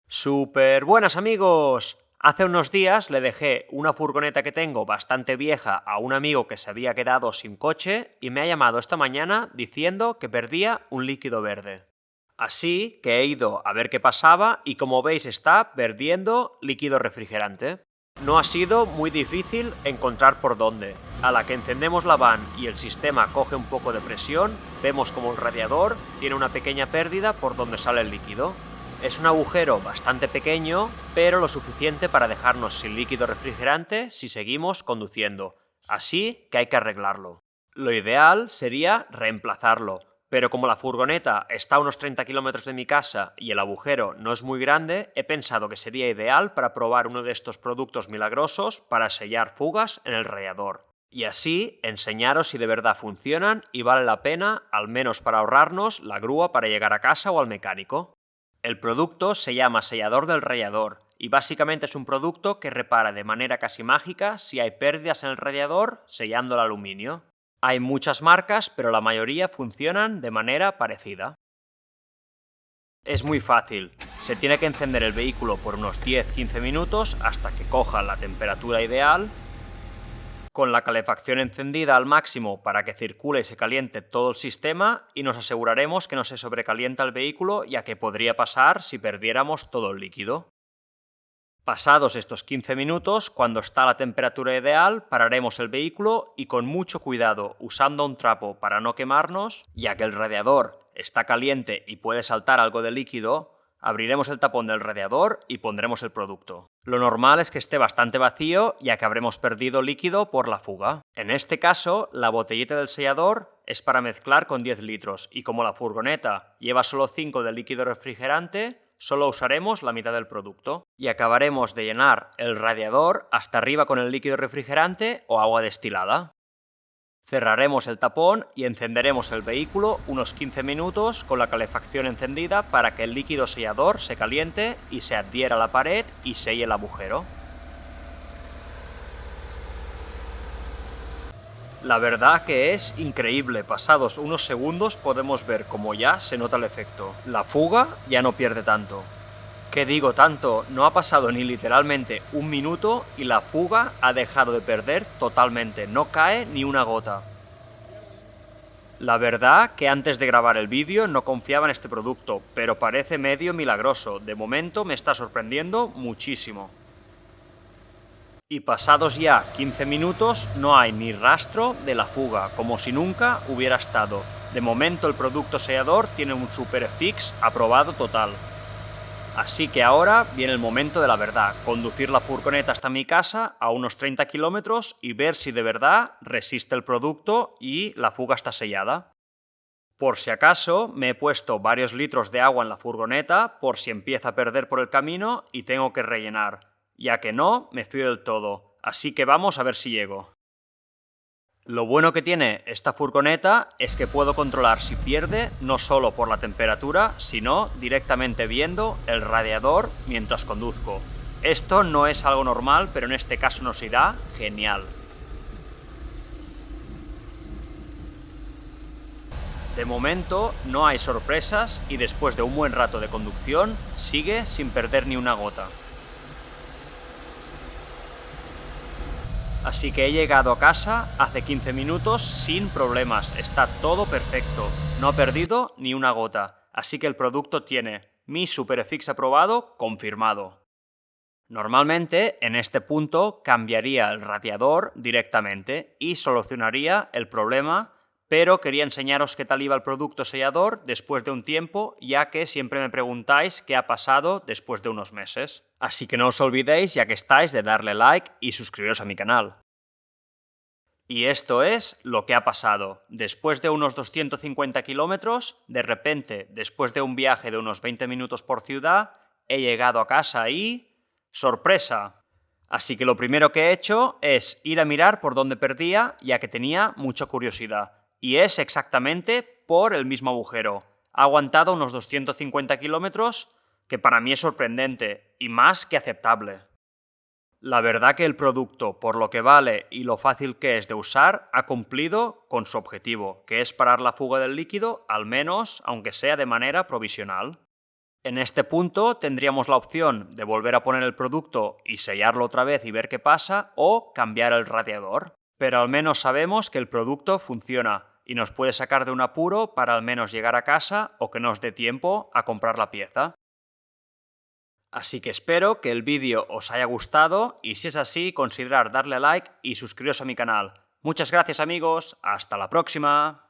Super buenas amigos. Hace unos días le dejé una furgoneta que tengo bastante vieja a un amigo que se había quedado sin coche y me ha llamado esta mañana diciendo que perdía un líquido verde. Así que he ido a ver qué pasaba y como veis está perdiendo líquido refrigerante. No ha sido muy difícil encontrar por dónde. A la que encendemos la van y el sistema coge un poco de presión, vemos como el radiador tiene una pequeña pérdida por donde sale el líquido. Es un agujero bastante pequeño, pero lo suficiente para dejarnos sin líquido refrigerante si seguimos conduciendo, así que hay que arreglarlo. Lo ideal sería reemplazarlo, pero como la furgoneta está a unos 30 kilómetros de mi casa y el agujero no es muy grande, he pensado que sería ideal para probar uno de estos productos milagrosos para sellar fugas en el radiador. Y así enseñaros si de verdad funcionan y vale la pena, al menos para ahorrarnos la grúa para llegar a casa o al mecánico. El producto se llama sellador del radiador y básicamente es un producto que repara de manera casi mágica si hay pérdidas en el radiador sellando el aluminio. Hay muchas marcas, pero la mayoría funcionan de manera parecida. Es muy fácil, se tiene que encender el vehículo por unos 10-15 minutos hasta que coja la temperatura ideal, con la calefacción encendida al máximo para que circule y se caliente todo el sistema y nos aseguraremos que no se sobrecalienta el vehículo, ya que podría pasar si perdiéramos todo el líquido. Pasados estos 15 minutos, cuando está a la temperatura ideal, pararemos el vehículo y con mucho cuidado, usando un trapo para no quemarnos, ya que el radiador está caliente y puede saltar algo de líquido, abriremos el tapón del radiador y pondremos el producto. Lo normal es que esté bastante vacío, ya que habremos perdido líquido por la fuga. En este caso, la botellita del sellador es para mezclar con 10 litros y como la furgoneta lleva solo 5 de líquido refrigerante, solo usaremos la mitad del producto y acabaremos de llenar el radiador hasta arriba con el líquido refrigerante o agua destilada. Cerraremos el tapón y encenderemos el vehículo unos 15 minutos con la calefacción encendida para que el líquido sellador se caliente y se adhiera a la pared y selle el agujero. La verdad que es increíble, pasados unos segundos podemos ver cómo ya se nota el efecto. La fuga ya no pierde tanto. ¿Qué digo tanto? No ha pasado ni literalmente un minuto y la fuga ha dejado de perder totalmente, no cae ni una gota. La verdad que antes de grabar el vídeo no confiaba en este producto, pero parece medio milagroso, de momento me está sorprendiendo muchísimo. Y pasados ya 15 minutos no hay ni rastro de la fuga, como si nunca hubiera estado. De momento el producto sellador tiene un Super Fix aprobado total. Así que ahora viene el momento de la verdad, conducir la furgoneta hasta mi casa a unos 30 kilómetros y ver si de verdad resiste el producto y la fuga está sellada. Por si acaso, me he puesto varios litros de agua en la furgoneta por si empieza a perder por el camino y tengo que rellenar, ya que no me fío del todo, así que vamos a ver si llego. Lo bueno que tiene esta furgoneta es que puedo controlar si pierde no solo por la temperatura, sino directamente viendo el radiador mientras conduzco. Esto no es algo normal, pero en este caso nos irá genial. De momento no hay sorpresas y después de un buen rato de conducción sigue sin perder ni una gota. Así que he llegado a casa hace 15 minutos sin problemas, está todo perfecto, no ha perdido ni una gota, así que el producto tiene mi SuperFix aprobado confirmado. Normalmente en este punto cambiaría el radiador directamente y solucionaría el problema, pero quería enseñaros qué tal iba el producto sellador después de un tiempo, ya que siempre me preguntáis qué ha pasado después de unos meses. Así que no os olvidéis, ya que estáis, de darle like y suscribiros a mi canal. Y esto es lo que ha pasado. Después de unos 250 kilómetros, de repente, después de un viaje de unos 20 minutos por ciudad, he llegado a casa y... ¡sorpresa! Así que lo primero que he hecho es ir a mirar por dónde perdía, ya que tenía mucha curiosidad. Y es exactamente por el mismo agujero. Ha aguantado unos 250 kilómetros, que para mí es sorprendente y más que aceptable. La verdad que el producto, por lo que vale y lo fácil que es de usar, ha cumplido con su objetivo, que es parar la fuga del líquido, al menos aunque sea de manera provisional. En este punto tendríamos la opción de volver a poner el producto y sellarlo otra vez y ver qué pasa, o cambiar el radiador. Pero al menos sabemos que el producto funciona y nos puede sacar de un apuro para al menos llegar a casa o que nos dé tiempo a comprar la pieza. Así que espero que el vídeo os haya gustado y si es así, considerad darle a like y suscribiros a mi canal. Muchas gracias amigos, hasta la próxima.